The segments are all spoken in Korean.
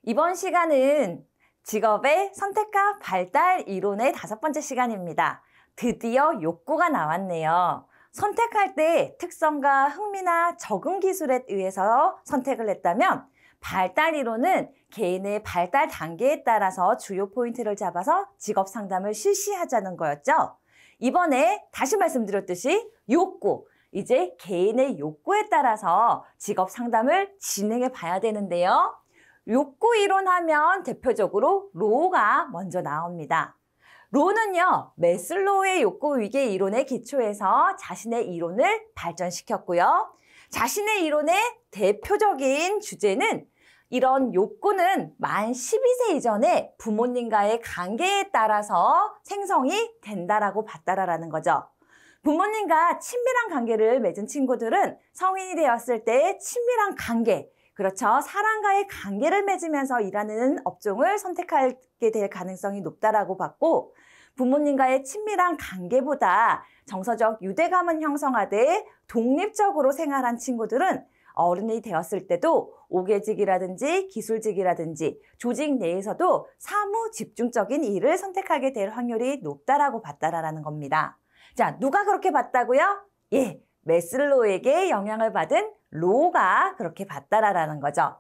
이번 시간은 직업의 선택과 발달 이론의 5번째 시간입니다. 드디어 욕구가 나왔네요. 선택할 때 특성과 흥미나 적응 기술에 의해서 선택을 했다면 발달 이론은 개인의 발달 단계에 따라서 주요 포인트를 잡아서 직업 상담을 실시하자는 거였죠. 이번에 다시 말씀드렸듯이 욕구, 이제 개인의 욕구에 따라서 직업 상담을 진행해 봐야 되는데요. 욕구 이론 하면 대표적으로 로우가 먼저 나옵니다. 로우는요, 매슬로우의 욕구 위계 이론에 기초해서 자신의 이론을 발전시켰고요. 자신의 이론의 대표적인 주제는 이런 욕구는 만 12세 이전에 부모님과의 관계에 따라서 생성이 된다라고 봤다라는 거죠. 부모님과 친밀한 관계를 맺은 친구들은 성인이 되었을 때 친밀한 관계, 그렇죠. 사람과의 관계를 맺으면서 일하는 업종을 선택하게 될 가능성이 높다라고 봤고, 부모님과의 친밀한 관계보다 정서적 유대감을 형성하되 독립적으로 생활한 친구들은 어른이 되었을 때도 오개직이라든지 기술직이라든지 조직 내에서도 사무 집중적인 일을 선택하게 될 확률이 높다라고 봤다라는 겁니다. 자, 누가 그렇게 봤다고요? 예, 매슬로우에게 영향을 받은 로우가 그렇게 봤다라는 거죠.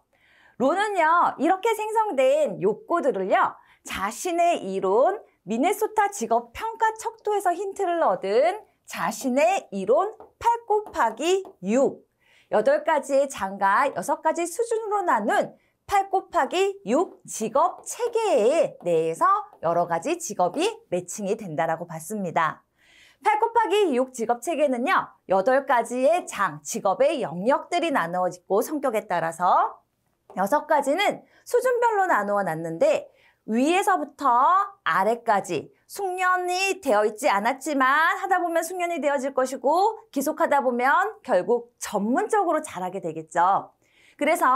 로우는요, 이렇게 생성된 욕구들을요, 자신의 이론, 미네소타 직업 평가 척도에서 힌트를 얻은 자신의 이론 8 곱하기 6, 8가지의 장과 6가지 수준으로 나눈 8 곱하기 6 직업 체계 내에서 여러 가지 직업이 매칭이 된다라고 봤습니다. 8 곱하기 6 직업 체계는요, 8가지의 장, 직업의 영역들이 나누어지고 성격에 따라서 6가지는 수준별로 나누어 놨는데 위에서부터 아래까지 숙련이 되어 있지 않았지만 하다 보면 숙련이 되어질 것이고 계속하다 보면 결국 전문적으로 잘하게 되겠죠. 그래서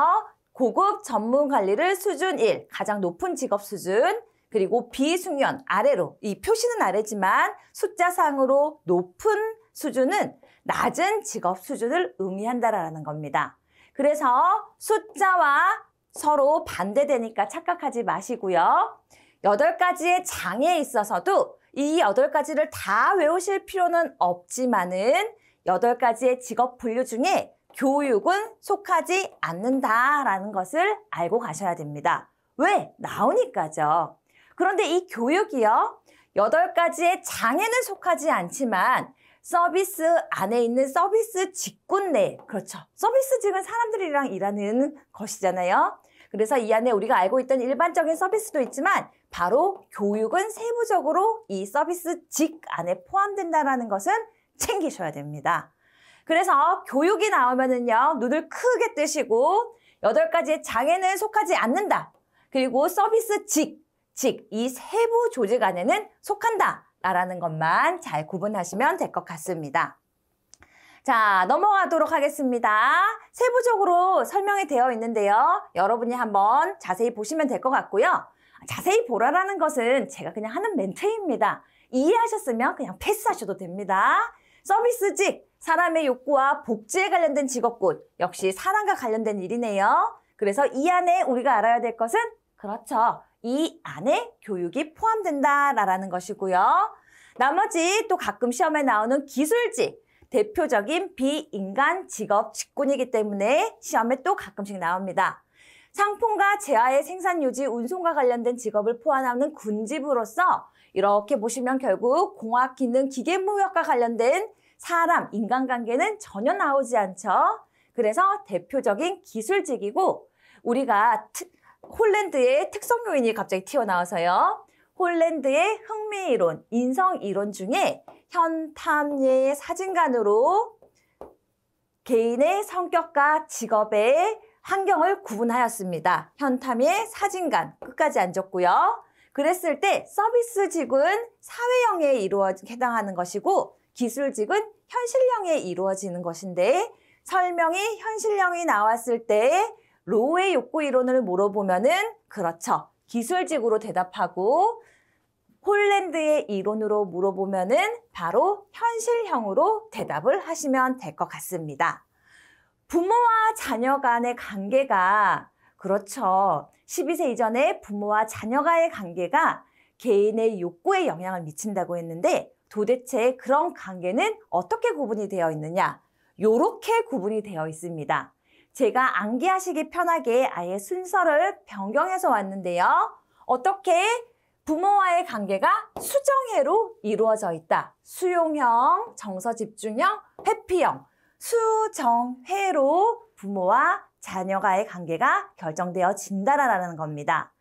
고급 전문 관리를 수준 1, 가장 높은 직업 수준, 그리고 비숙련 아래로, 이 표시는 아래지만 숫자상으로 높은 수준은 낮은 직업 수준을 의미한다라는 겁니다. 그래서 숫자와 서로 반대되니까 착각하지 마시고요. 8가지의 장에 있어서도 이 8가지를 다 외우실 필요는 없지만은 8가지의 직업 분류 중에 교육은 속하지 않는다라는 것을 알고 가셔야 됩니다. 왜? 나오니까죠. 그런데 이 교육이요, 8가지의 장에는 속하지 않지만 서비스 안에 있는 서비스 직군 내, 그렇죠. 서비스직은 사람들이랑 일하는 것이잖아요. 그래서 이 안에 우리가 알고 있던 일반적인 서비스도 있지만 바로 교육은 세부적으로 이 서비스직 안에 포함된다는 것은 챙기셔야 됩니다. 그래서 교육이 나오면은요, 눈을 크게 뜨시고 8가지의 장에는 속하지 않는다. 그리고 서비스직, 이 세부 조직 안에는 속한다 라는 것만 잘 구분하시면 될 것 같습니다. 자, 넘어가도록 하겠습니다. 세부적으로 설명이 되어 있는데요. 여러분이 한번 자세히 보시면 될 것 같고요. 자세히 보라라는 것은 제가 그냥 하는 멘트입니다. 이해하셨으면 그냥 패스하셔도 됩니다. 서비스직, 사람의 욕구와 복지에 관련된 직업군, 역시 사람과 관련된 일이네요. 그래서 이 안에 우리가 알아야 될 것은, 그렇죠, 이 안에 교육이 포함된다라는 것이고요. 나머지 또 가끔 시험에 나오는 기술직, 대표적인 비인간 직업 직군이기 때문에 시험에 또 가끔씩 나옵니다. 상품과 재화의 생산 유지, 운송과 관련된 직업을 포함하는 군집으로서 이렇게 보시면 결국 공학, 기능, 기계무역과 관련된 사람, 인간관계는 전혀 나오지 않죠. 그래서 대표적인 기술직이고, 우리가 홀랜드의 특성 요인이 갑자기 튀어나와서요. 홀랜드의 흥미이론, 인성이론 중에 현탐의 사진관으로 개인의 성격과 직업의 환경을 구분하였습니다. 현탐의 사진관, 끝까지 안 적고요. 그랬을 때 서비스직은 사회형에 해당하는 것이고 기술직은 현실형에 이루어지는 것인데, 설명이 현실형이 나왔을 때 로우의 욕구 이론을 물어보면은 그렇죠, 기술직으로 대답하고, 홀랜드의 이론으로 물어보면은 바로 현실형으로 대답을 하시면 될 것 같습니다. 부모와 자녀 간의 관계가, 그렇죠, 12세 이전에 부모와 자녀가의 관계가 개인의 욕구에 영향을 미친다고 했는데 도대체 그런 관계는 어떻게 구분이 되어 있느냐? 요렇게 구분이 되어 있습니다. 제가 암기하시기 편하게 아예 순서를 변경해서 왔는데요. 어떻게? 부모와의 관계가 수정회로 이루어져 있다. 수용형, 정서집중형, 회피형, 수정회로 부모와 자녀가의 관계가 결정되어진다라는 겁니다.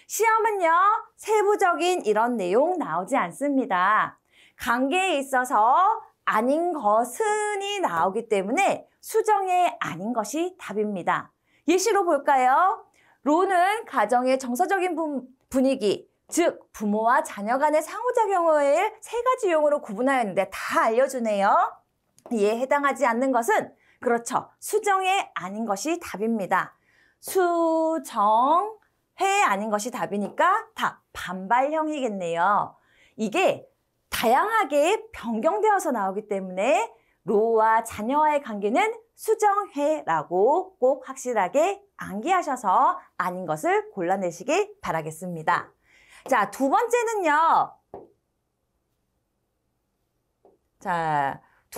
시험은요, 세부적인 이런 내용 나오지 않습니다. 관계에 있어서 아닌 것은이 나오기 때문에 수정의 아닌 것이 답입니다. 예시로 볼까요? 로는 가정의 정서적인 분위기, 즉 부모와 자녀 간의 상호작용을 세 가지 용어로 구분하였는데 다 알려주네요. 이에 해당하지 않는 것은 그렇죠. 수정의 아닌 것이 답입니다. 수정회 아닌 것이 답이니까 답, 반발형이겠네요. 이게 다양하게 변경되어서 나오기 때문에 로와 자녀와의 관계는 수정회라고 꼭 확실하게 암기하셔서 아닌 것을 골라내시길 바라겠습니다. 자, 두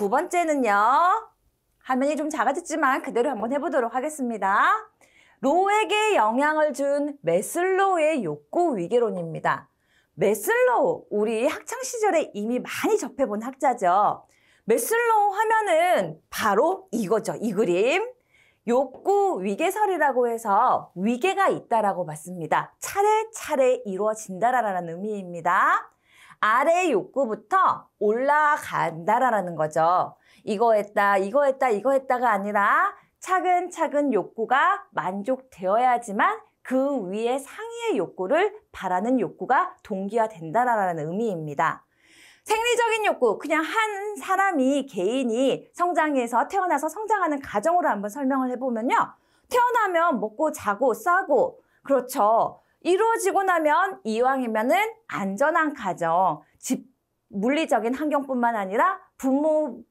번째는요. 화면이 좀 작아졌지만 그대로 한번 해보도록 하겠습니다. 로에게 영향을 준 매슬로우의 욕구 위계론입니다. 매슬로우, 우리 학창시절에 이미 많이 접해본 학자죠. 매슬로우 하면은 바로 이거죠. 이 그림. 욕구 위계설이라고 해서 위계가 있다라고 봤습니다. 차례차례 이루어진다라는 의미입니다. 아래 욕구부터 올라간다라는 거죠. 이거 했다, 이거 했다, 이거 했다가 아니라 차근차근 욕구가 만족되어야지만 그 위에 상위의 욕구를 바라는 욕구가 동기화된다라는 의미입니다. 생리적인 욕구, 그냥 한 사람이 개인이 성장해서 태어나서 성장하는 가정으로 한번 설명을 해보면요. 태어나면 먹고 자고 싸고 그렇죠. 이루어지고 나면 이왕이면은 안전한 가정, 물리적인 환경뿐만 아니라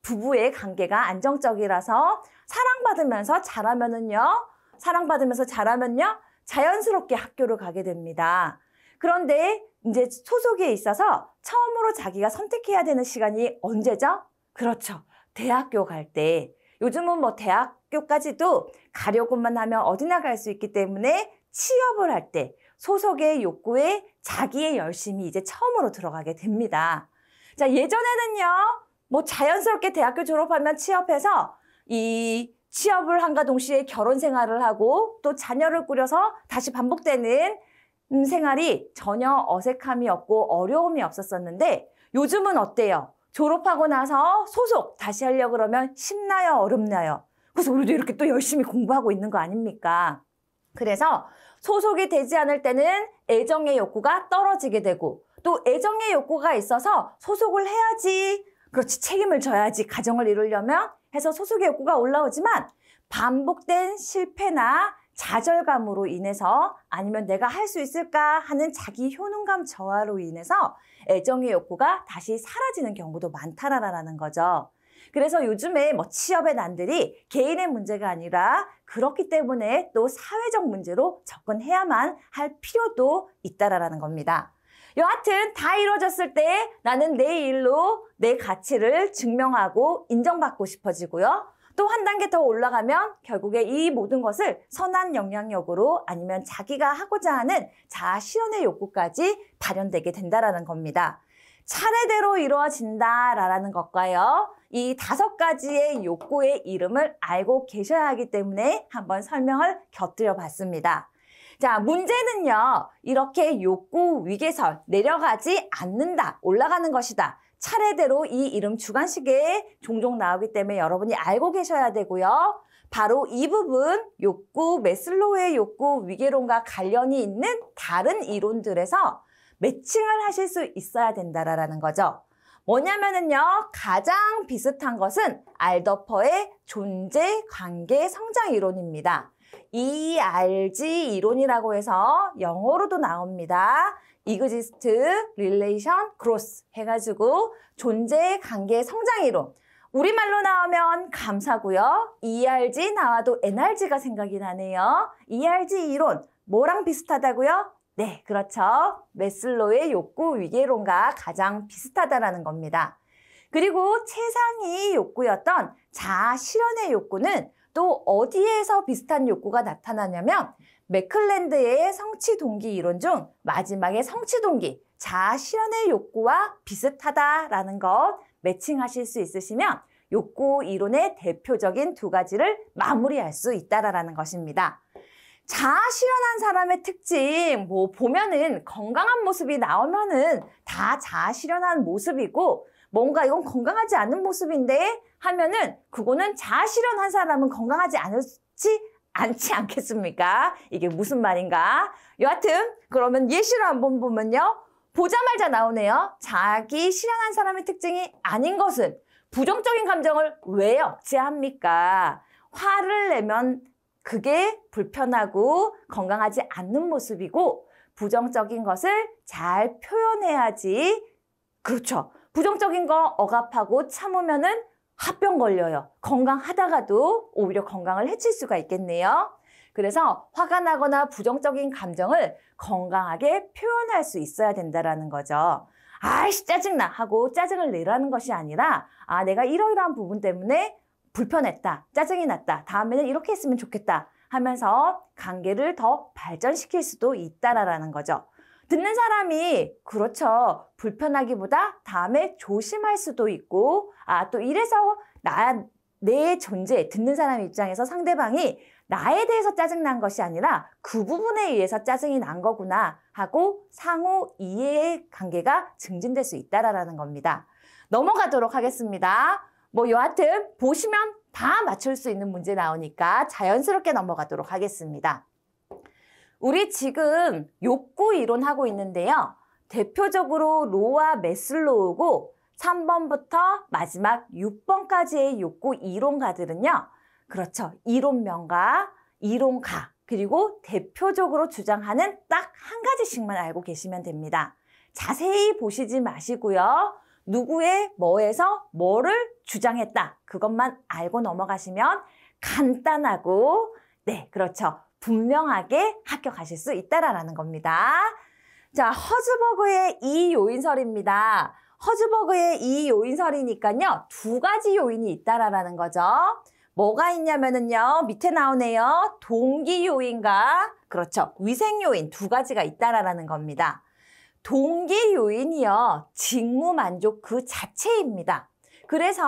부부의 관계가 안정적이라서 사랑받으면서 자라면요. 자연스럽게 학교를 가게 됩니다. 그런데 이제 소속에 있어서 처음으로 자기가 선택해야 되는 시간이 언제죠? 그렇죠. 대학교 갈 때. 요즘은 뭐 대학교까지도 가려고만 하면 어디나 갈 수 있기 때문에 취업을 할 때 소속의 욕구에 자기의 열심이 이제 처음으로 들어가게 됩니다. 자, 예전에는요. 뭐 자연스럽게 대학교 졸업하면 취업해서 이 취업을 한가 동시에 결혼 생활을 하고 또 자녀를 꾸려서 다시 반복되는 생활이 전혀 어색함이 없고 어려움이 없었었는데 요즘은 어때요? 졸업하고 나서 소속 다시 하려고 그러면 쉽나요? 어렵나요? 그래서 우리도 이렇게 또 열심히 공부하고 있는 거 아닙니까? 그래서 소속이 되지 않을 때는 애정의 욕구가 떨어지게 되고 또 애정의 욕구가 있어서 소속을 해야지, 그렇지, 책임을 져야지 가정을 이루려면 해서 소속의 욕구가 올라오지만 반복된 실패나 좌절감으로 인해서 아니면 내가 할 수 있을까 하는 자기 효능감 저하로 인해서 애정의 욕구가 다시 사라지는 경우도 많다라는 거죠. 그래서 요즘에 뭐 취업의 난들이 개인의 문제가 아니라 그렇기 때문에 또 사회적 문제로 접근해야만 할 필요도 있다라는 겁니다. 여하튼 다 이루어졌을 때 나는 내 일로 내 가치를 증명하고 인정받고 싶어지고요. 또 한 단계 더 올라가면 결국에 이 모든 것을 선한 영향력으로 아니면 자기가 하고자 하는 자아 실현의 욕구까지 발현되게 된다라는 겁니다. 차례대로 이루어진다라는 것과요. 이 5가지의 욕구의 이름을 알고 계셔야 하기 때문에 한번 설명을 곁들여 봤습니다. 자, 문제는요. 이렇게 욕구 위계설, 내려가지 않는다, 올라가는 것이다. 차례대로 이 이름 주관식에 종종 나오기 때문에 여러분이 알고 계셔야 되고요. 바로 이 부분, 욕구, 매슬로우의 욕구 위계론과 관련이 있는 다른 이론들에서 매칭을 하실 수 있어야 된다라는 거죠. 뭐냐면은요, 가장 비슷한 것은 알더퍼의 존재, 관계, 성장 이론입니다. ERG 이론이라고 해서 영어로도 나옵니다. Exist, Relation, Growth 해가지고 존재, 관계, 성장 이론. 우리말로 나오면 감사고요. ERG 나와도 NRG가 생각이 나네요. ERG 이론, 뭐랑 비슷하다고요? 네, 그렇죠. 매슬로우의 욕구 위계론과 가장 비슷하다라는 겁니다. 그리고 최상위 욕구였던 자아 실현의 욕구는 또 어디에서 비슷한 욕구가 나타나냐면 맥클랜드의 성취 동기 이론 중 마지막에 성취 동기, 자아 실현의 욕구와 비슷하다라는 것 매칭하실 수 있으시면 욕구 이론의 대표적인 두 가지를 마무리할 수 있다라는 것입니다. 자아 실현한 사람의 특징, 보면은 건강한 모습이 나오면은 다 자아 실현한 모습이고 뭔가 이건 건강하지 않은 모습인데 하면은 그거는 자아 실현한 사람은 건강하지 않지 않겠습니까? 이게 무슨 말인가? 여하튼 그러면 예시를 한번 보면요. 보자마자 나오네요. 자기 실현한 사람의 특징이 아닌 것은 부정적인 감정을 왜 억제합니까? 화를 내면 그게 불편하고 건강하지 않는 모습이고 부정적인 것을 잘 표현해야지. 그렇죠. 부정적인 거 억압하고 참으면은 화병 걸려요. 건강하다가도 오히려 건강을 해칠 수가 있겠네요. 그래서 화가 나거나 부정적인 감정을 건강하게 표현할 수 있어야 된다는 거죠. 아이씨 짜증나 하고 짜증을 내라는 것이 아니라 내가 이러이러한 부분 때문에 불편했다, 짜증이 났다, 다음에는 이렇게 했으면 좋겠다 하면서 관계를 더 발전시킬 수도 있다라는 거죠. 듣는 사람이 그렇죠. 불편하기보다 다음에 조심할 수도 있고 또 이래서 내 존재, 듣는 사람 입장에서 상대방이 나에 대해서 짜증난 것이 아니라 그 부분에 의해서 짜증이 난 거구나 하고 상호 이해의 관계가 증진될 수 있다라는 겁니다. 넘어가도록 하겠습니다. 여하튼 보시면 다 맞출 수 있는 문제 나오니까 자연스럽게 넘어가도록 하겠습니다. 우리 지금 욕구 이론 하고 있는데요. 대표적으로 로와 매슬로우고 3번부터 마지막 6번까지의 욕구 이론가들은요. 그렇죠. 이론명가, 이론가, 그리고 대표적으로 주장하는 딱 한 가지씩만 알고 계시면 됩니다. 자세히 보시지 마시고요. 누구의 뭐에서 뭐를 주장했다. 그것만 알고 넘어가시면 간단하고 네, 그렇죠. 분명하게 합격하실 수 있다라는 겁니다. 자, 허즈버그의 이 요인설입니다. 허즈버그의 이 요인설이니까요. 두 가지 요인이 있다라는 거죠. 뭐가 있냐면은요. 밑에 나오네요. 동기 요인과 그렇죠. 위생 요인 두 가지가 있다라는 겁니다. 동기 요인이요. 직무 만족 그 자체입니다. 그래서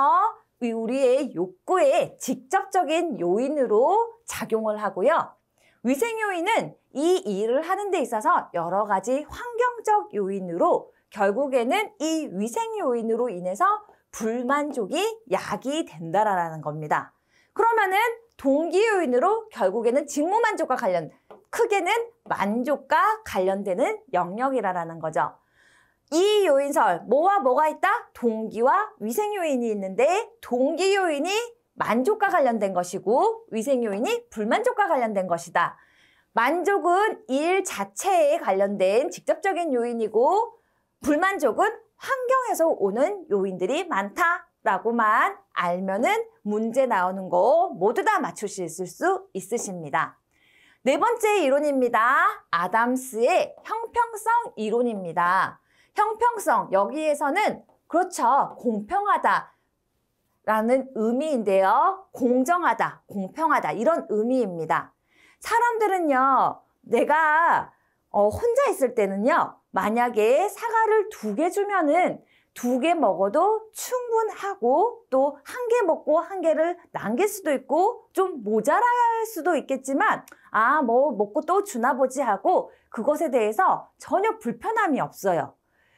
우리의 욕구의 직접적인 요인으로 작용을 하고요. 위생 요인은 이 일을 하는 데 있어서 여러 가지 환경적 요인으로 결국에는 이 위생 요인으로 인해서 불만족이 야기된다라는 겁니다. 그러면은 동기 요인으로 결국에는 직무 만족과 크게는 만족과 관련되는 영역이라는 거죠. 이 요인설, 뭐와 뭐가 있다? 동기와 위생 요인이 있는데 동기 요인이 만족과 관련된 것이고 위생 요인이 불만족과 관련된 것이다. 만족은 일 자체에 관련된 직접적인 요인이고 불만족은 환경에서 오는 요인들이 많다라고만 알면은 문제 나오는 거 모두 다 맞추실 수 있으십니다. 네 번째 이론입니다. 아담스의 형평성 이론입니다. 형평성, 여기에서는 그렇죠. 공평하다 라는 의미인데요. 공정하다, 공평하다 이런 의미입니다. 사람들은요. 내가 혼자 있을 때는요. 만약에 사과를 2개 주면은 2개 먹어도 충분하고 또 1개 먹고 1개를 남길 수도 있고 좀 모자랄 수도 있겠지만 뭐 먹고 또 주나 보지 하고 그것에 대해서 전혀 불편함이 없어요.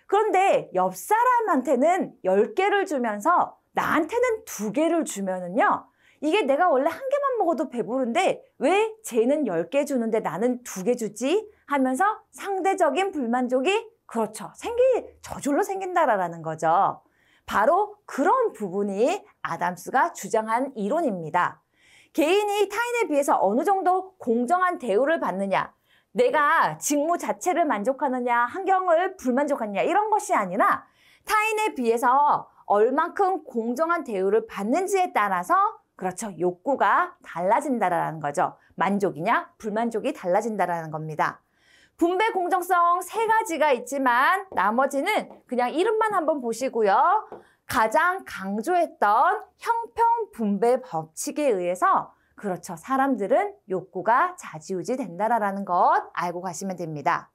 그런데 옆 사람한테는 10개를 주면서 나한테는 2개를 주면은요. 이게 내가 원래 1개만 먹어도 배부른데 왜 쟤는 10개 주는데 나는 2개 주지? 하면서 상대적인 불만족이 그렇죠. 저절로 생긴다라는 거죠. 바로 그런 부분이 아담스가 주장한 이론입니다. 개인이 타인에 비해서 어느 정도 공정한 대우를 받느냐, 내가 직무 자체를 만족하느냐, 환경을 불만족하느냐 이런 것이 아니라 타인에 비해서 얼만큼 공정한 대우를 받는지에 따라서 그렇죠. 욕구가 달라진다라는 거죠. 만족이냐, 불만족이 달라진다라는 겁니다. 분배 공정성 3가지가 있지만 나머지는 그냥 이름만 한번 보시고요. 가장 강조했던 형평 분배 법칙에 의해서 그렇죠. 사람들은 욕구가 좌지우지 된다라는 것 알고 가시면 됩니다.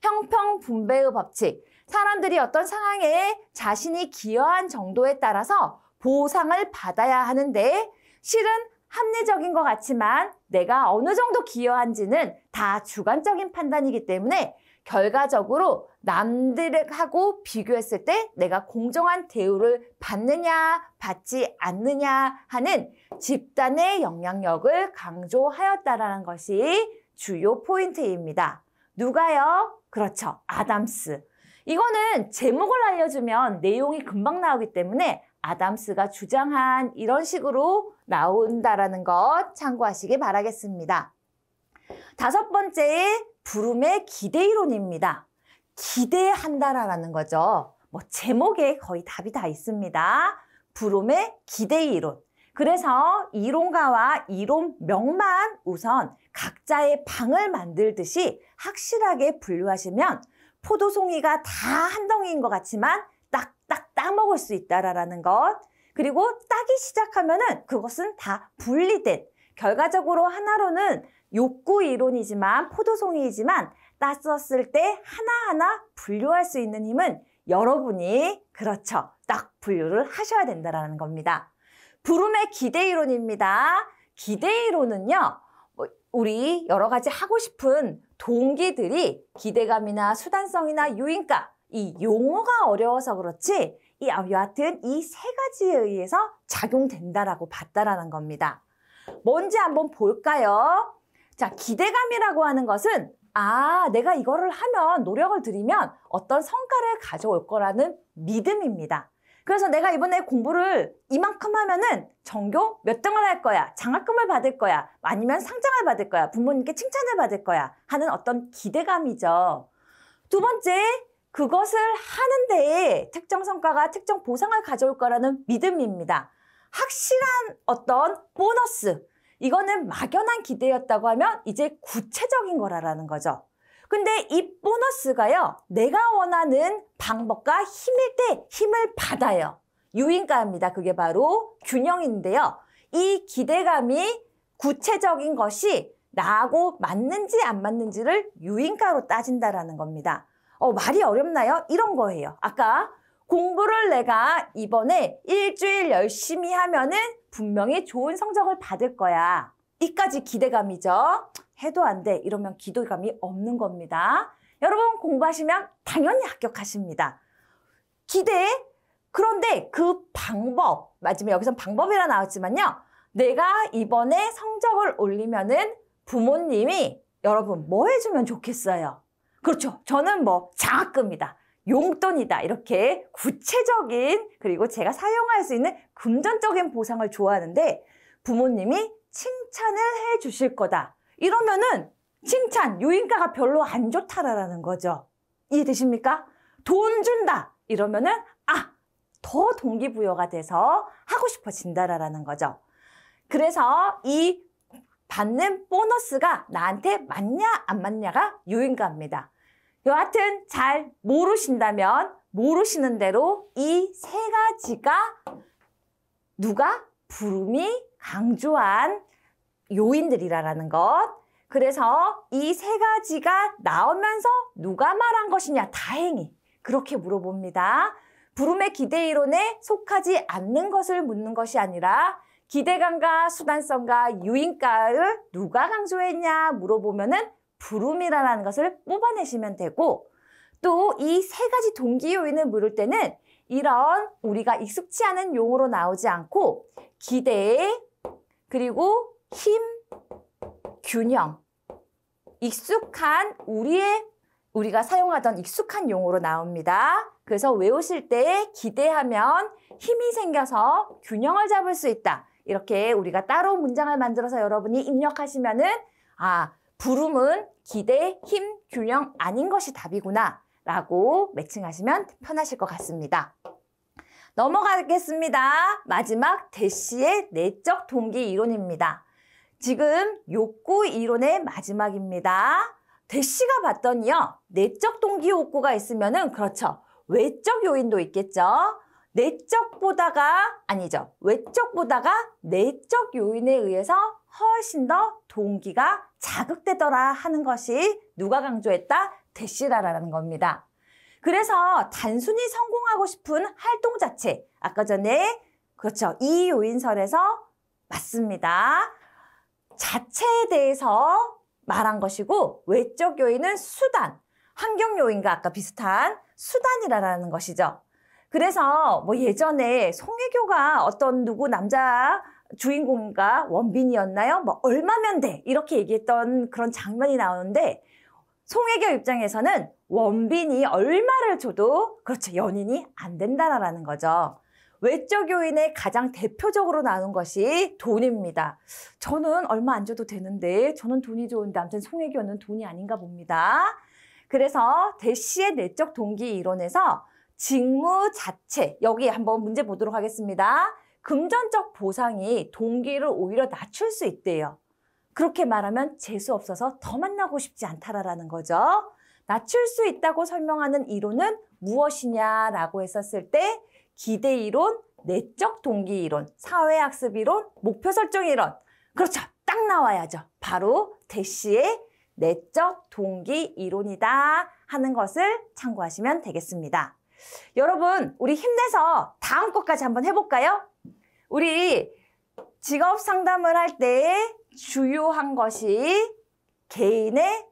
형평 분배의 법칙. 사람들이 어떤 상황에 자신이 기여한 정도에 따라서 보상을 받아야 하는데 실은 합리적인 것 같지만 내가 어느 정도 기여한지는 다 주관적인 판단이기 때문에 결과적으로 남들하고 비교했을 때 내가 공정한 대우를 받느냐 받지 않느냐 하는 집단의 영향력을 강조하였다라는 것이 주요 포인트입니다. 누가요? 그렇죠. 아담스. 이거는 제목을 알려주면 내용이 금방 나오기 때문에 아담스가 주장한 이런 식으로 나온다라는 것 참고하시기 바라겠습니다. 5번째, 부름의 기대 이론입니다. 기대한다라는 거죠. 제목에 거의 답이 다 있습니다. 부름의 기대 이론. 그래서 이론가와 이론명만 우선 각자의 방을 만들듯이 확실하게 분류하시면 포도송이가 다 한 덩이인 것 같지만 딱딱 따먹을 수 있다라는 것. 그리고 따기 시작하면은 그것은 다 분리된, 결과적으로 하나로는 욕구 이론이지만 포도송이이지만 땄었을 때 하나하나 분류할 수 있는 힘은 여러분이 그렇죠. 딱 분류를 하셔야 된다는 겁니다. 부름의 기대 이론입니다. 기대 이론은요. 우리 여러 가지 하고 싶은 동기들이 기대감이나 수단성이나 유인가, 이 용어가 어려워서 그렇지 여하튼 이 3가지에 의해서 작용된다라고 봤다라는 겁니다. 뭔지 한번 볼까요? 자, 기대감이라고 하는 것은 내가 이거를 하면 노력을 들이면 어떤 성과를 가져올 거라는 믿음입니다. 그래서 내가 이번에 공부를 이만큼 하면은 전교 몇 등을 할 거야, 장학금을 받을 거야, 아니면 상장을 받을 거야, 부모님께 칭찬을 받을 거야 하는 어떤 기대감이죠. 2번째, 그것을 하는데 특정 성과가 특정 보상을 가져올 거라는 믿음입니다. 확실한 어떤 보너스, 이거는 막연한 기대였다고 하면 이제 구체적인 거라는 거죠. 근데 이 보너스가요, 내가 원하는 방법과 힘일 때 힘을 받아요. 유인가입니다. 그게 바로 균형인데요. 이 기대감이 구체적인 것이 나하고 맞는지 안 맞는지를 유인가로 따진다라는 겁니다. 말이 어렵나요? 이런 거예요. 아까 공부를 내가 이번에 일주일 열심히 하면은 분명히 좋은 성적을 받을 거야. 이까지 기대감이죠. 해도 안 돼. 이러면 기대감이 없는 겁니다. 여러분 공부하시면 당연히 합격하십니다. 기대. 그런데 그 방법, 마지막에 여기선 방법이라 나왔지만요. 내가 이번에 성적을 올리면은 부모님이 여러분 뭐 해주면 좋겠어요? 그렇죠. 저는 장학금이다, 용돈이다, 이렇게 구체적인 그리고 제가 사용할 수 있는 금전적인 보상을 좋아하는데 부모님이 칭찬을 해 주실 거다. 이러면은 칭찬, 유인가가 별로 안 좋다라는 거죠. 이해되십니까? 돈 준다. 이러면은 더 동기부여가 돼서 하고 싶어진다라는 거죠. 그래서 이 받는 보너스가 나한테 맞냐 안 맞냐가 유인가입니다. 여하튼 잘 모르신다면 모르시는 대로 이 3가지가 누가? 부름이 강조한 요인들이라는 것. 그래서 이 3가지가 나오면서 누가 말한 것이냐? 다행히 그렇게 물어봅니다. 부름의 기대 이론에 속하지 않는 것을 묻는 것이 아니라 기대감과 수단성과 유인가를 누가 강조했냐 물어보면은 부름이라는 것을 뽑아내시면 되고, 또 이 3가지 동기 요인을 물을 때는 이런 우리가 익숙치 않은 용어로 나오지 않고 기대, 그리고 힘, 균형, 익숙한 우리가 사용하던 익숙한 용어로 나옵니다. 그래서 외우실 때 기대하면 힘이 생겨서 균형을 잡을 수 있다. 이렇게 우리가 따로 문장을 만들어서 여러분이 입력하시면은 부름은 기대, 힘, 균형 아닌 것이 답이구나 라고 매칭하시면 편하실 것 같습니다. 넘어가겠습니다. 마지막 대시의 내적 동기 이론입니다. 지금 욕구 이론의 마지막입니다. 대시가 봤더니요. 내적 동기 욕구가 있으면은 그렇죠. 외적 요인도 있겠죠. 외적보다가 내적 요인에 의해서 훨씬 더 동기가 자극되더라 하는 것이 누가 강조했다? 대시라라는 겁니다. 그래서 단순히 성공하고 싶은 활동 자체, 아까 전에 그렇죠. 이 요인설에서 맞습니다. 자체에 대해서 말한 것이고 외적 요인은 수단, 환경 요인과 아까 비슷한 수단이라는 것이죠. 그래서 뭐 예전에 송혜교가 어떤 누구 남자 주인공인가 원빈이었나요? 뭐 얼마면 돼 이렇게 얘기했던 그런 장면이 나오는데 송혜교 입장에서는 원빈이 얼마를 줘도 그렇죠. 연인이 안 된다라는 거죠. 외적 요인에 가장 대표적으로 나오는 것이 돈입니다. 저는 얼마 안 줘도 되는데 저는 돈이 좋은데 아무튼 송혜교는 돈이 아닌가 봅니다. 그래서 대시의 내적 동기 이론에서 직무 자체, 여기 한번 문제 보도록 하겠습니다. 금전적 보상이 동기를 오히려 낮출 수 있대요. 그렇게 말하면 재수 없어서 더 만나고 싶지 않다라는 거죠. 낮출 수 있다고 설명하는 이론은 무엇이냐라고 했었을 때 기대 이론, 내적 동기 이론, 사회학습 이론, 목표 설정 이론. 그렇죠. 딱 나와야죠. 바로 대시의 내적 동기 이론이다 하는 것을 참고하시면 되겠습니다. 여러분, 우리 힘내서 다음 것까지 한번 해볼까요? 우리 직업 상담을 할 때 주요한 것이 개인의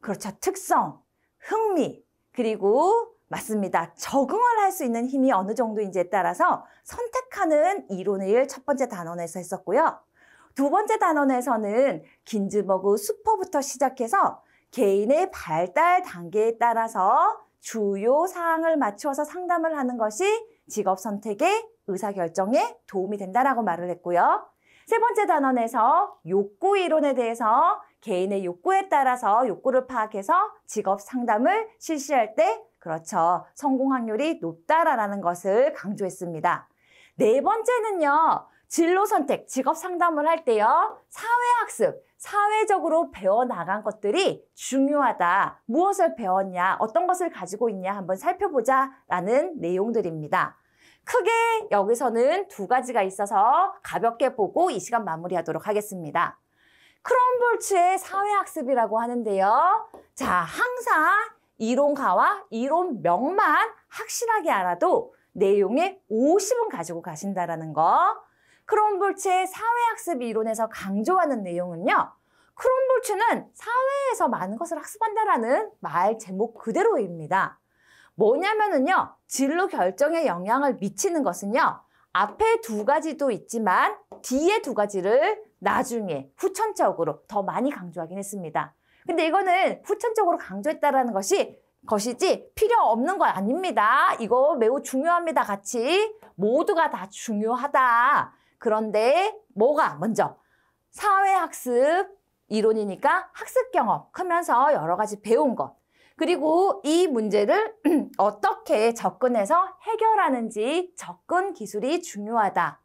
그렇죠. 특성, 흥미, 그리고 맞습니다. 적응을 할 수 있는 힘이 어느 정도인지에 따라서 선택하는 이론을 첫 번째 단원에서 했었고요. 두 번째 단원에서는 긴즈버그 수퍼부터 시작해서 개인의 발달 단계에 따라서 주요 사항을 맞추어서 상담을 하는 것이 직업 선택의 의사결정에 도움이 된다라고 말을 했고요. 세 번째 단원에서 욕구 이론에 대해서 개인의 욕구에 따라서 욕구를 파악해서 직업 상담을 실시할 때 그렇죠. 성공 확률이 높다라는 것을 강조했습니다. 네 번째는요. 진로 선택, 직업 상담을 할 때요. 사회학습, 사회적으로 배워나간 것들이 중요하다. 무엇을 배웠냐, 어떤 것을 가지고 있냐 한번 살펴보자라는 내용들입니다. 크게 여기서는 두 가지가 있어서 가볍게 보고 이 시간 마무리하도록 하겠습니다. 크롬볼츠의 사회학습이라고 하는데요. 자, 항상 이론가와 이론명만 확실하게 알아도 내용의 50은 가지고 가신다라는 거. 크롬볼츠의 사회학습 이론에서 강조하는 내용은요. 크롬볼츠는 사회에서 많은 것을 학습한다라는 말 제목 그대로입니다. 뭐냐면은요. 진로 결정에 영향을 미치는 것은요. 앞에 두 가지도 있지만 뒤에 두 가지를 나중에 후천적으로 더 많이 강조하긴 했습니다. 근데 이거는 후천적으로 강조했다라는 것이지 필요 없는 거 아닙니다. 이거 매우 중요합니다. 같이 모두가 다 중요하다. 그런데 뭐가 먼저 사회학습 이론이니까 학습 경험 하면서 여러 가지 배운 것 그리고 이 문제를 어떻게 접근해서 해결하는지 접근 기술이 중요하다.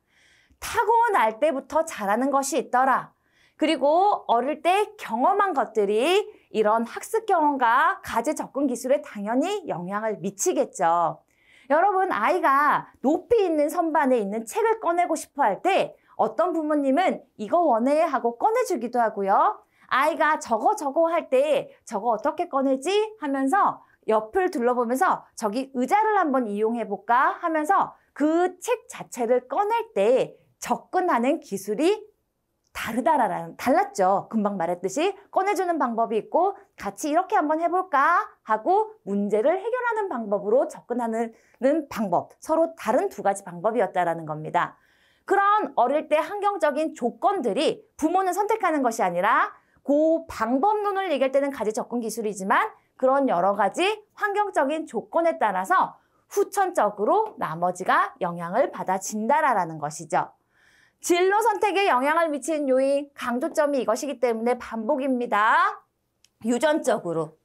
타고날 때부터 잘하는 것이 있더라. 그리고 어릴 때 경험한 것들이 이런 학습 경험과 가지 접근 기술에 당연히 영향을 미치겠죠. 여러분 아이가 높이 있는 선반에 있는 책을 꺼내고 싶어 할 때 어떤 부모님은 이거 원해 하고 꺼내주기도 하고요. 아이가 저거 할 때 저거 어떻게 꺼내지 하면서 옆을 둘러보면서 저기 의자를 한번 이용해 볼까 하면서 그 책 자체를 꺼낼 때 접근하는 기술이 달랐죠. 금방 말했듯이 꺼내주는 방법이 있고 같이 이렇게 한번 해볼까 하고 문제를 해결하는 방법으로 접근하는 방법. 서로 다른 두 가지 방법이었다라는 겁니다. 그런 어릴 때 환경적인 조건들이 부모는 선택하는 것이 아니라 그 방법론을 얘기할 때는 가지 접근 기술이지만 그런 여러 가지 환경적인 조건에 따라서 후천적으로 나머지가 영향을 받아진다라는 것이죠. 진로 선택에 영향을 미치는 요인, 강조점이 이것이기 때문에 반복입니다. 유전적으로.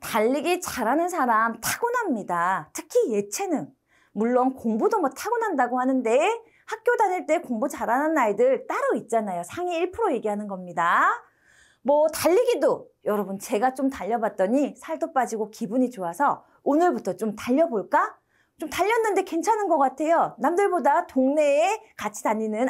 달리기 잘하는 사람 타고납니다. 특히 예체능. 물론 공부도 뭐 타고난다고 하는데 학교 다닐 때 공부 잘하는 아이들 따로 있잖아요. 상위 1% 얘기하는 겁니다. 뭐 달리기도 여러분 제가 좀 달려봤더니 살도 빠지고 기분이 좋아서 오늘부터 좀 달려볼까? 좀 달렸는데 괜찮은 것 같아요. 남들보다 동네에 같이 다니는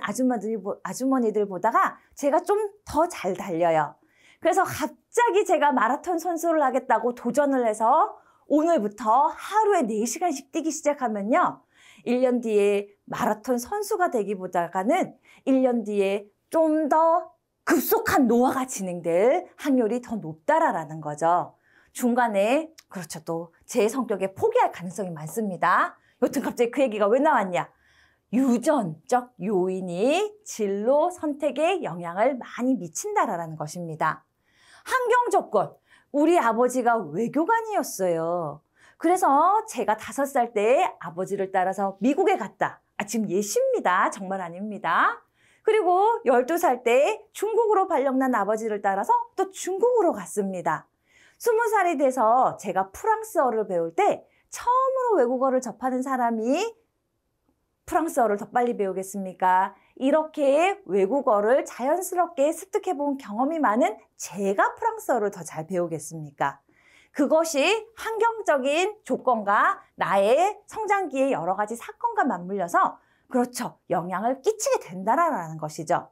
아주머니들 보다가 제가 좀 더 잘 달려요. 그래서 갑자기 제가 마라톤 선수를 하겠다고 도전을 해서 오늘부터 하루에 4시간씩 뛰기 시작하면요. 1년 뒤에 마라톤 선수가 되기보다는 1년 뒤에 좀 더 급속한 노화가 진행될 확률이 더 높다라는 거죠. 중간에 그렇죠. 또 제 성격에 포기할 가능성이 많습니다. 여튼 갑자기 그 얘기가 왜 나왔냐. 유전적 요인이 진로 선택에 영향을 많이 미친다라는 것입니다. 환경 조건. 우리 아버지가 외교관이었어요. 그래서 제가 5살 때 아버지를 따라서 미국에 갔다. 지금 예시입니다. 정말 아닙니다. 그리고 12살 때 중국으로 발령난 아버지를 따라서 또 중국으로 갔습니다. 20살이 돼서 제가 프랑스어를 배울 때 처음으로 외국어를 접하는 사람이 프랑스어를 더 빨리 배우겠습니까? 이렇게 외국어를 자연스럽게 습득해 본 경험이 많은 제가 프랑스어를 더 잘 배우겠습니까? 그것이 환경적인 조건과 나의 성장기의 여러 가지 사건과 맞물려서 그렇죠. 영향을 끼치게 된다라는 것이죠.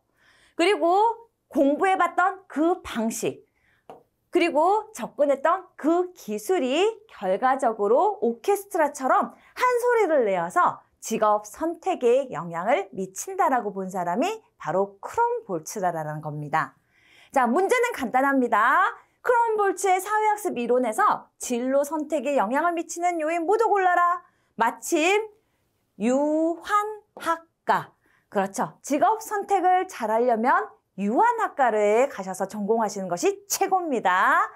그리고 공부해봤던 그 방식, 그리고 접근했던 그 기술이 결과적으로 오케스트라처럼 한 소리를 내어서 직업 선택에 영향을 미친다라고 본 사람이 바로 크롬볼츠라는 겁니다. 자, 문제는 간단합니다. 크롬볼츠의 사회학습 이론에서 진로 선택에 영향을 미치는 요인 모두 골라라. 마침 유한학과. 그렇죠. 직업 선택을 잘하려면 유한학과를 가셔서 전공하시는 것이 최고입니다.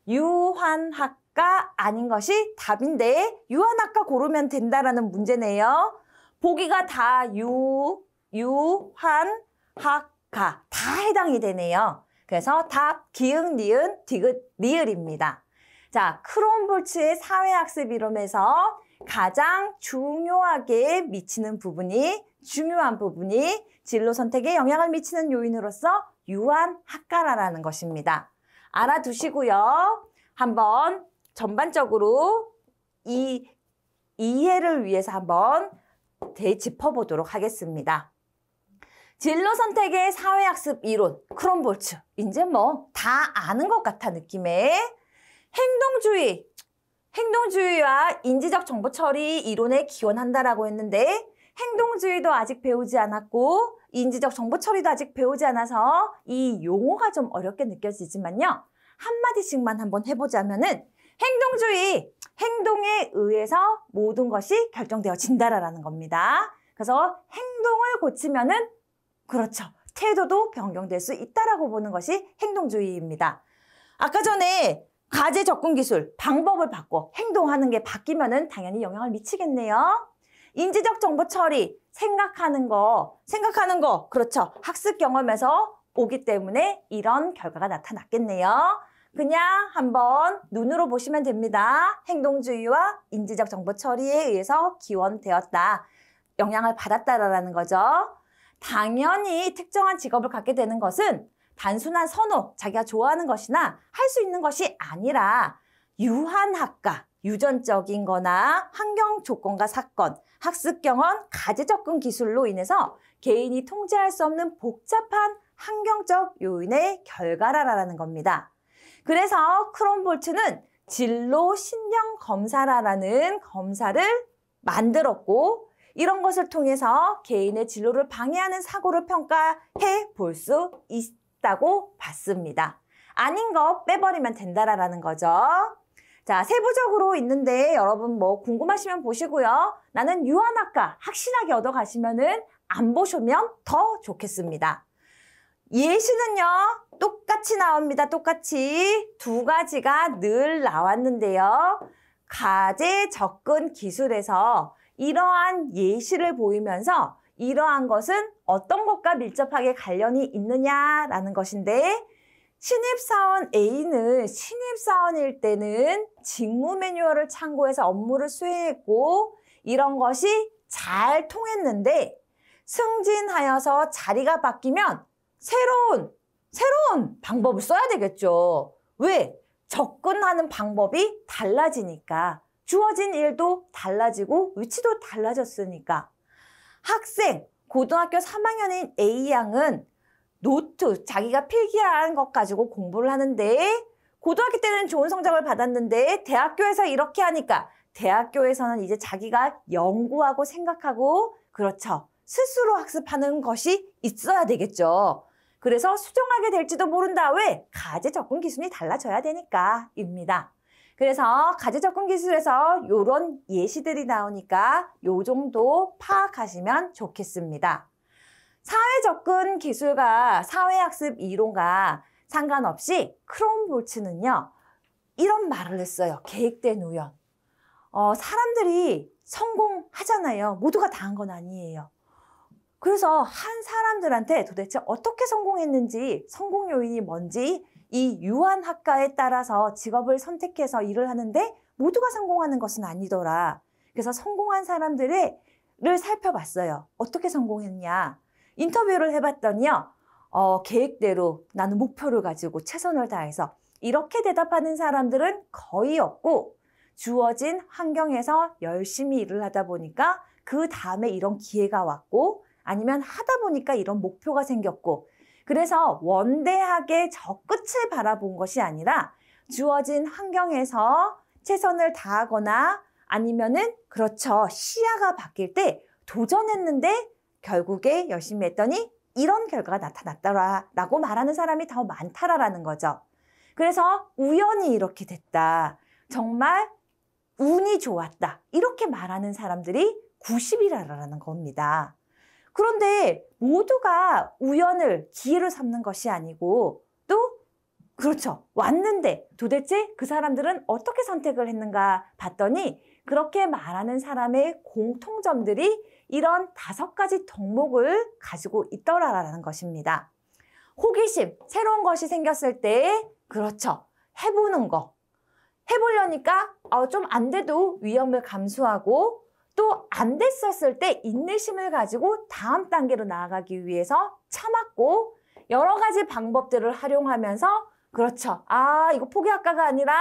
유한학과 아닌 것이 답인데 유한학과 고르면 된다라는 문제네요. 보기가 다 유한학과 다 해당이 되네요. 그래서 답 기흥, 니은, 디귿, 리을입니다. 자, 크롬볼츠의 사회학습 이론에서 가장 중요한 부분이 진로 선택에 영향을 미치는 요인으로서 유한학과라는 것입니다. 알아두시고요. 한번 전반적으로 이 이해를 위해서 한번 되짚어보도록 하겠습니다. 진로 선택의 사회학습 이론, 크롬볼츠. 이제 뭐 다 아는 것 같아 느낌의 행동주의와 인지적 정보 처리 이론에 기원한다라고 했는데 행동주의도 아직 배우지 않았고 인지적 정보 처리도 아직 배우지 않아서 이 용어가 좀 어렵게 느껴지지만요. 한마디씩만 한번 해보자면은 행동주의, 행동에 의해서 모든 것이 결정되어진다라는 겁니다. 그래서 행동을 고치면은 그렇죠. 태도도 변경될 수 있다라고 보는 것이 행동주의입니다. 아까 전에 과제 접근 기술, 방법을 바꿔 행동하는 게 바뀌면은 당연히 영향을 미치겠네요. 인지적 정보 처리, 생각하는 거, 그렇죠. 학습 경험에서 오기 때문에 이런 결과가 나타났겠네요. 그냥 한번 눈으로 보시면 됩니다. 행동주의와 인지적 정보 처리에 의해서 기원되었다. 영향을 받았다라는 거죠. 당연히 특정한 직업을 갖게 되는 것은 단순한 선호, 자기가 좋아하는 것이나 할 수 있는 것이 아니라 유한학과, 유전적인 거나 환경 조건과 사건, 학습 경험, 과제 접근 기술로 인해서 개인이 통제할 수 없는 복잡한 환경적 요인의 결과라는 겁니다. 그래서 크롬볼츠는 진로 신령 검사라는 검사를 만들었고 이런 것을 통해서 개인의 진로를 방해하는 사고를 평가해 볼 수 있다고 봤습니다. 아닌 거 빼버리면 된다라는 거죠. 자, 세부적으로 있는데 여러분 뭐 궁금하시면 보시고요. 나는 유한학과 확실하게 얻어가시면은 안 보시면 더 좋겠습니다. 예시는요, 똑같이 나옵니다. 똑같이 2가지가 늘 나왔는데요. 과제 접근 기술에서 이러한 예시를 보이면서 이러한 것은 어떤 것과 밀접하게 관련이 있느냐라는 것인데 신입사원 A는 신입사원일 때는 직무 매뉴얼을 참고해서 업무를 수행했고 이런 것이 잘 통했는데 승진하여서 자리가 바뀌면 새로운 방법을 써야 되겠죠. 왜? 접근하는 방법이 달라지니까. 주어진 일도 달라지고 위치도 달라졌으니까. 학생, 고등학교 3학년인 A양은 노트, 자기가 필기한 것 가지고 공부를 하는데 고등학교 때는 좋은 성적을 받았는데 대학교에서 이렇게 하니까 대학교에서는 이제 자기가 연구하고 생각하고 그렇죠. 스스로 학습하는 것이 있어야 되겠죠. 그래서 수정하게 될지도 모른다. 왜? 가제 접근 기술이 달라져야 되니까 입니다. 그래서 가제 접근 기술에서 이런 예시들이 나오니까 요 정도 파악하시면 좋겠습니다. 사회 접근 기술과 사회학습 이론과 상관없이 크롬볼츠는요. 이런 말을 했어요. 계획된 우연. 사람들이 성공하잖아요. 모두가 다 한 건 아니에요. 그래서 한 사람들한테 도대체 어떻게 성공했는지, 성공 요인이 뭔지 이 유한학과에 따라서 직업을 선택해서 일을 하는데 모두가 성공하는 것은 아니더라. 그래서 성공한 사람들을 살펴봤어요. 어떻게 성공했냐. 인터뷰를 해봤더니요. 계획대로 나는 목표를 가지고 최선을 다해서 이렇게 대답하는 사람들은 거의 없고 주어진 환경에서 열심히 일을 하다 보니까 그 다음에 이런 기회가 왔고 아니면 하다 보니까 이런 목표가 생겼고 그래서 원대하게 저 끝을 바라본 것이 아니라 주어진 환경에서 최선을 다하거나 아니면은 그렇죠. 시야가 바뀔 때 도전했는데 결국에 열심히 했더니 이런 결과가 나타났더라라고 말하는 사람이 더 많다라는 거죠. 그래서 우연히 이렇게 됐다. 정말 운이 좋았다. 이렇게 말하는 사람들이 90이라는 겁니다. 그런데 모두가 우연을 기회로 삼는 것이 아니고 또 그렇죠. 왔는데 도대체 그 사람들은 어떻게 선택을 했는가 봤더니 그렇게 말하는 사람의 공통점들이 이런 5가지 덕목을 가지고 있더라라는 것입니다. 호기심, 새로운 것이 생겼을 때 그렇죠. 해보는 거. 해보려니까 좀 안 돼도 위험을 감수하고 또 안 됐었을 때 인내심을 가지고 다음 단계로 나아가기 위해서 참았고 여러 가지 방법들을 활용하면서 그렇죠. 이거 포기할까가 아니라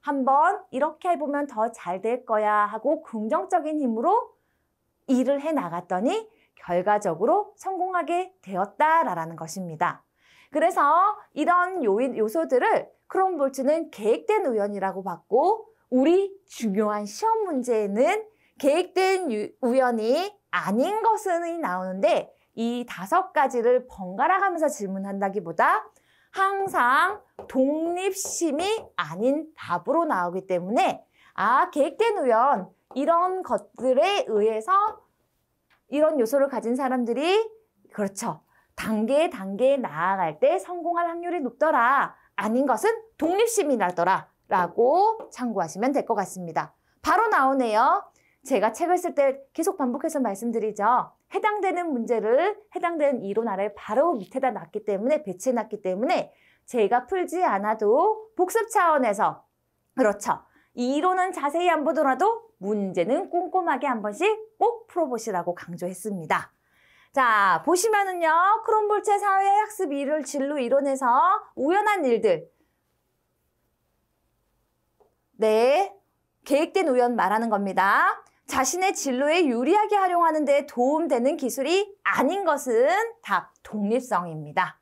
한번 이렇게 해보면 더 잘 될 거야 하고 긍정적인 힘으로 일을 해 나갔더니 결과적으로 성공하게 되었다라는 것입니다. 그래서 이런 요소들을 크롬볼츠는 계획된 우연이라고 봤고 우리 중요한 시험 문제에는 계획된 우연이 아닌 것은 나오는데 이 5가지를 번갈아 가면서 질문한다기보다 항상 독립심이 아닌 답으로 나오기 때문에 계획된 우연 이런 것들에 의해서 이런 요소를 가진 사람들이 그렇죠. 단계에 나아갈 때 성공할 확률이 높더라. 아닌 것은 독립심이 나더라. 라고 참고하시면 될 것 같습니다. 바로 나오네요. 제가 책을 쓸 때 계속 반복해서 말씀드리죠. 해당되는 문제를 해당되는 이론 아래 바로 밑에다 놨기 때문에 배치해놨기 때문에 제가 풀지 않아도 복습 차원에서 그렇죠. 이 이론은 자세히 안 보더라도 문제는 꼼꼼하게 한 번씩 꼭 풀어보시라고 강조했습니다. 자, 보시면은요. 크롬볼츠의 사회학습 진로 이론에서 우연한 일들. 네, 계획된 우연 말하는 겁니다. 자신의 진로에 유리하게 활용하는 데 도움되는 기술이 아닌 것은 답, 독립성입니다.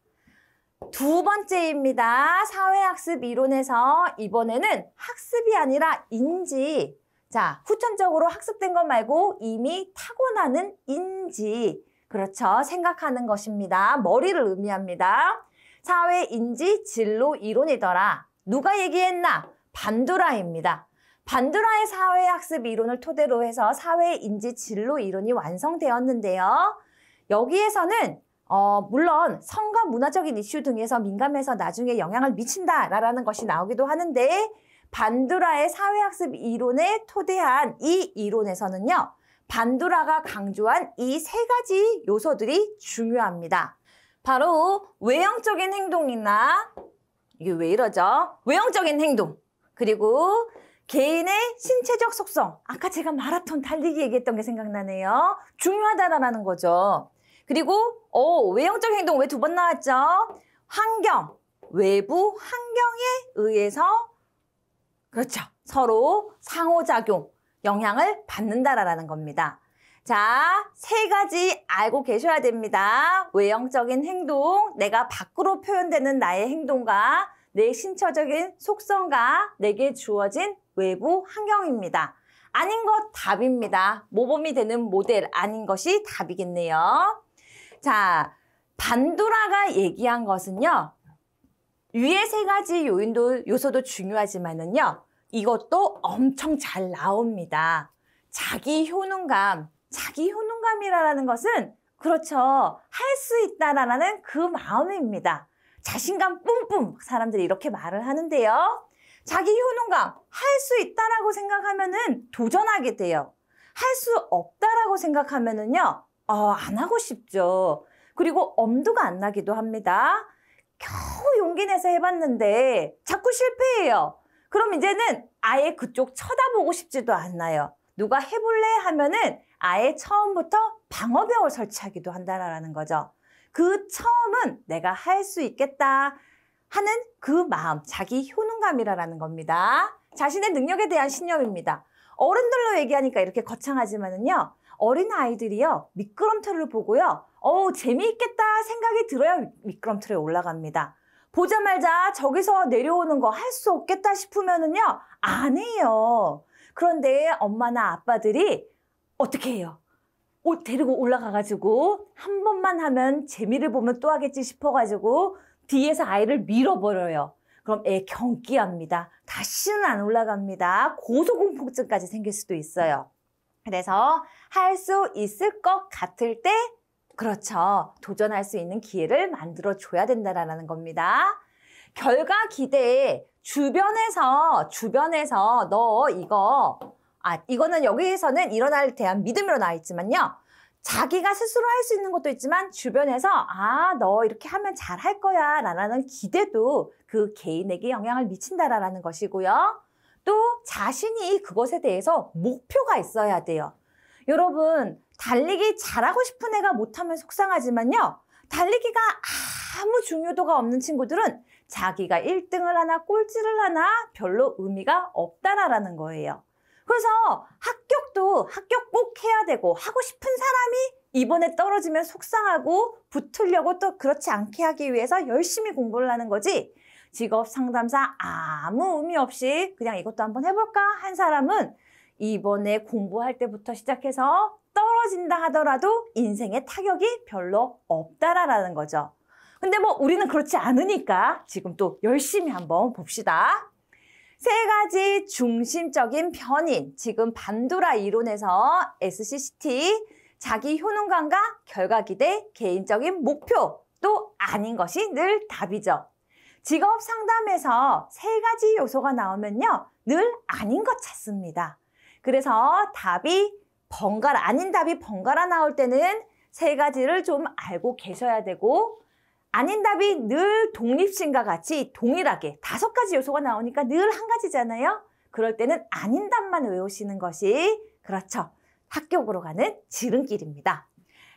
2번째입니다. 사회학습 이론에서 이번에는 학습이 아니라 인지. 자, 후천적으로 학습된 것 말고 이미 타고나는 인지. 그렇죠. 생각하는 것입니다. 머리를 의미합니다. 사회인지 진로 이론이더라. 누가 얘기했나? 반두라입니다. 반두라의 사회학습 이론을 토대로 해서 사회인지 진로 이론이 완성되었는데요. 여기에서는 물론 성과 문화적인 이슈 등에서 민감해서 나중에 영향을 미친다라는 것이 나오기도 하는데 반두라의 사회학습 이론에 토대한 이 이론에서는요. 반두라가 강조한 이 3가지 요소들이 중요합니다. 바로 외형적인 행동이나 이게 왜 이러죠? 외형적인 행동 그리고 개인의 신체적 속성 아까 제가 마라톤 달리기 얘기했던 게 생각나네요. 중요하다라는 거죠. 그리고 외형적 행동 왜 두 번 나왔죠? 환경, 외부 환경에 의해서 그렇죠. 서로 상호작용, 영향을 받는다라는 겁니다. 자, 세 가지 알고 계셔야 됩니다. 외형적인 행동, 내가 밖으로 표현되는 나의 행동과 내 신체적인 속성과 내게 주어진 외부 환경입니다. 아닌 것 답입니다. 모범이 되는 모델 아닌 것이 답이겠네요. 자, 반두라가 얘기한 것은요. 위의 세 가지 요소도 중요하지만은요. 이것도 엄청 잘 나옵니다. 자기 효능감이라는 것은 그렇죠. 할 수 있다라는 그 마음입니다. 자신감 뿜뿜 사람들이 이렇게 말을 하는데요. 자기 효능감, 할 수 있다라고 생각하면은 도전하게 돼요. 할 수 없다라고 생각하면은요, 안 하고 싶죠. 그리고 엄두가 안 나기도 합니다. 겨우 용기 내서 해봤는데 자꾸 실패해요. 그럼 이제는 아예 그쪽 쳐다보고 싶지도 않나요. 누가 해볼래 하면은 아예 처음부터 방어벽을 설치하기도 한다라는 거죠. 그 처음은 내가 할 수 있겠다 하는 그 마음, 자기 효능감이라는 겁니다. 자신의 능력에 대한 신념입니다. 어른들로 얘기하니까 이렇게 거창하지만은요. 어린아이들이요. 미끄럼틀을 보고요. 재미있겠다 생각이 들어야 미끄럼틀에 올라갑니다. 보자마자 저기서 내려오는 거 할 수 없겠다 싶으면은요. 안 해요. 그런데 엄마나 아빠들이 어떻게 해요? 데리고 올라가가지고 한 번만 하면 재미를 보면 또 하겠지 싶어가지고 뒤에서 아이를 밀어버려요. 그럼 애 경기합니다. 다시는 안 올라갑니다. 고소공포증까지 생길 수도 있어요. 그래서 할 수 있을 것 같을 때 그렇죠. 도전할 수 있는 기회를 만들어줘야 된다는 겁니다. 결과 기대에 주변에서 너 이거는 여기에서는 일어날 대한 믿음으로 나와 있지만요. 자기가 스스로 할 수 있는 것도 있지만 주변에서 너 이렇게 하면 잘할 거야 라는 기대도 그 개인에게 영향을 미친다라는 것이고요. 또 자신이 그것에 대해서 목표가 있어야 돼요. 여러분 달리기 잘하고 싶은 애가 못하면 속상하지만요. 달리기가 아무 중요도가 없는 친구들은 자기가 1등을 하나 꼴찌를 하나 별로 의미가 없다라는 거예요. 그래서 합격 꼭 해야 되고 하고 싶은 사람이 이번에 떨어지면 속상하고 붙으려고 또 그렇지 않게 하기 위해서 열심히 공부를 하는 거지 직업 상담사 아무 의미 없이 그냥 이것도 한번 해볼까 한 사람은 이번에 공부할 때부터 시작해서 떨어진다 하더라도 인생에 타격이 별로 없다라는 거죠. 근데 우리는 그렇지 않으니까 지금 또 열심히 한번 봅시다. 세 가지 중심적인 변인, 지금 반두라 이론에서 SCCT, 자기 효능감과 결과 기대, 개인적인 목표, 또 아닌 것이 늘 답이죠. 직업 상담에서 세 가지 요소가 나오면요, 늘 아닌 것 찾습니다. 그래서 아닌 답이 번갈아 나올 때는 세 가지를 좀 알고 계셔야 되고, 아닌 답이 늘 독립심과 같이 동일하게 5가지 요소가 나오니까 늘 한 가지잖아요. 그럴 때는 아닌 답만 외우시는 것이 그렇죠. 합격으로 가는 지름길입니다.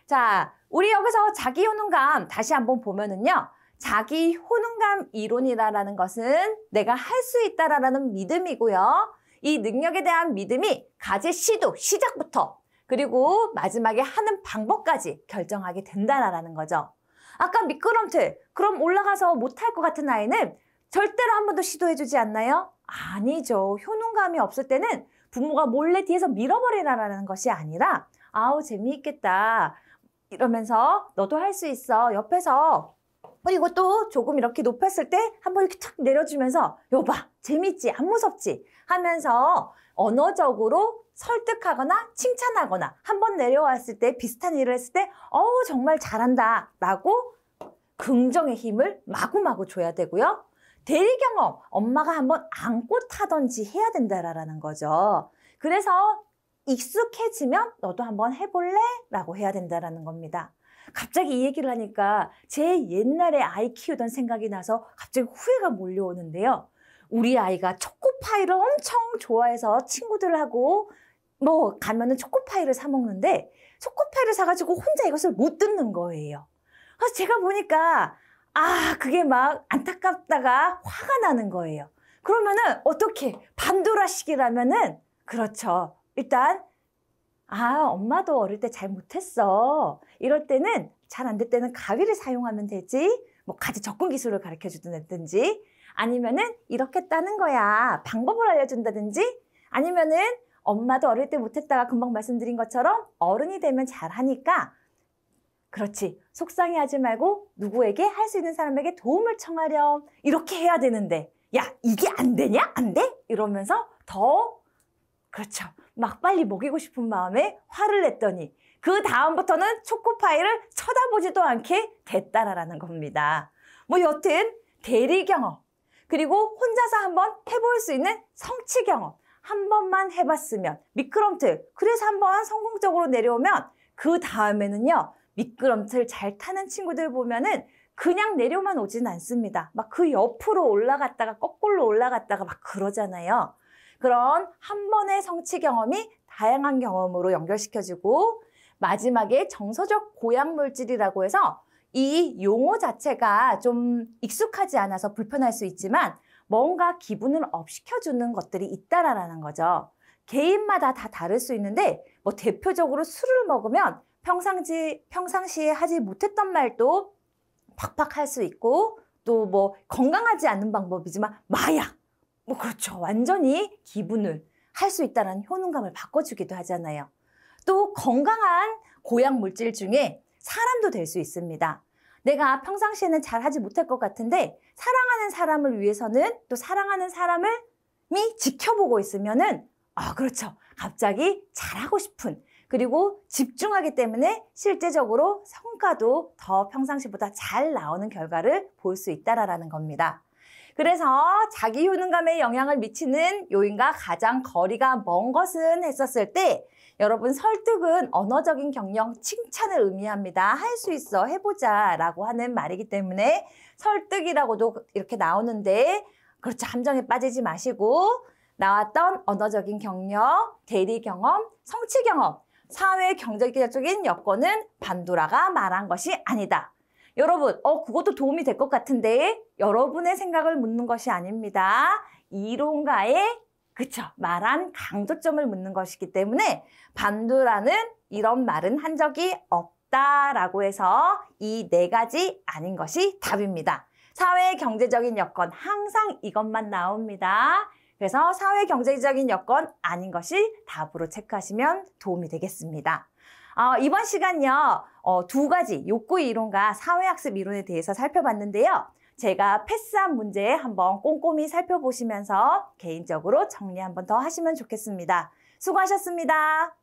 자, 우리 여기서 자기 효능감 다시 한번 보면은요. 자기 효능감 이론이라는 것은 내가 할 수 있다라는 믿음이고요. 이 능력에 대한 믿음이 가지 시작부터 그리고 마지막에 하는 방법까지 결정하게 된다라는 거죠. 아까 미끄럼틀, 그럼 올라가서 못할 것 같은 아이는 절대로 한 번도 시도해주지 않나요? 아니죠. 효능감이 없을 때는 부모가 몰래 뒤에서 밀어버리라는 것이 아니라 재미있겠다 이러면서 너도 할 수 있어 옆에서 그리고 또 조금 이렇게 높였을 때 한번 이렇게 탁 내려주면서 여봐 재밌지 안 무섭지 하면서 언어적으로 설득하거나 칭찬하거나 한번 내려왔을 때 비슷한 일을 했을 때 정말 잘한다 라고 긍정의 힘을 마구마구 줘야 되고요. 대리 경험, 엄마가 한번 안고 타던지 해야 된다라는 거죠. 그래서 익숙해지면 너도 한번 해볼래? 라고 해야 된다라는 겁니다. 갑자기 이 얘기를 하니까 제 옛날에 아이 키우던 생각이 나서 갑자기 후회가 몰려오는데요. 우리 아이가 초코파이를 엄청 좋아해서 친구들하고 가면은 초코파이를 사 먹는데 초코파이를 사가지고 혼자 이것을 못 뜯는 거예요. 그래서 제가 보니까 그게 막 안타깝다가 화가 나는 거예요. 그러면은 어떻게 반도라식이라면은 그렇죠. 일단 엄마도 어릴 때 잘 못했어. 이럴 때는 잘 안 될 때는 가위를 사용하면 되지. 뭐 가지 접근 기술을 가르쳐 주든지 아니면은 이렇게 따는 거야. 방법을 알려준다든지 아니면은 엄마도 어릴 때 못했다가 금방 말씀드린 것처럼 어른이 되면 잘하니까 그렇지. 속상해하지 말고 누구에게 할 수 있는 사람에게 도움을 청하렴. 이렇게 해야 되는데 야 이게 안 되냐? 안 돼? 이러면서 더 그렇죠. 막 빨리 먹이고 싶은 마음에 화를 냈더니 그 다음부터는 초코파이를 쳐다보지도 않게 됐다라는 겁니다. 뭐 여튼 대리 경험 그리고 혼자서 한번 해볼 수 있는 성취 경험 한 번만 해봤으면 미끄럼틀 그래서 한번 성공적으로 내려오면 그 다음에는요 미끄럼틀 잘 타는 친구들 보면은 그냥 내려만 오진 않습니다. 막 그 옆으로 올라갔다가 거꾸로 올라갔다가 막 그러잖아요. 그런 한 번의 성취 경험이 다양한 경험으로 연결시켜주고 마지막에 정서적 고양 물질이라고 해서 이 용어 자체가 좀 익숙하지 않아서 불편할 수 있지만 뭔가 기분을 업시켜주는 것들이 있다라는 거죠. 개인마다 다 다를 수 있는데 뭐 대표적으로 술을 먹으면 평상시에 하지 못했던 말도 팍팍 할 수 있고 또 뭐 건강하지 않은 방법이지만 마약 뭐 그렇죠. 완전히 기분을 할 수 있다는 효능감을 바꿔주기도 하잖아요. 또 건강한 고약 물질 중에 사람도 될 수 있습니다. 내가 평상시에는 잘하지 못할 것 같은데 사랑하는 사람을 위해서는 또 사랑하는 사람을 지켜보고 있으면은 그렇죠. 갑자기 잘하고 싶은 그리고 집중하기 때문에 실제적으로 성과도 더 평상시보다 잘 나오는 결과를 볼 수 있다라는 겁니다. 그래서 자기 효능감에 영향을 미치는 요인과 가장 거리가 먼 것은 했었을 때 여러분 설득은 언어적인 격려, 칭찬을 의미합니다. 할 수 있어, 해보자 라고 하는 말이기 때문에 설득이라고도 이렇게 나오는데 그렇죠. 함정에 빠지지 마시고 나왔던 언어적인 격려, 대리 경험, 성취 경험, 사회 경제적인 여건은 반도라가 말한 것이 아니다. 여러분, 그것도 도움이 될 것 같은데 여러분의 생각을 묻는 것이 아닙니다. 이론가의 그쵸 말한 강조점을 묻는 것이기 때문에 반도라는 이런 말은 한 적이 없다라고 해서 이 네 가지 아닌 것이 답입니다. 사회 경제적인 여건 항상 이것만 나옵니다. 그래서 사회 경제적인 여건 아닌 것이 답으로 체크하시면 도움이 되겠습니다. 이번 시간요, 두 가지 욕구 이론과 사회학습 이론에 대해서 살펴봤는데요. 제가 패스한 문제 한번 꼼꼼히 살펴보시면서 개인적으로 정리 한번 더 하시면 좋겠습니다. 수고하셨습니다.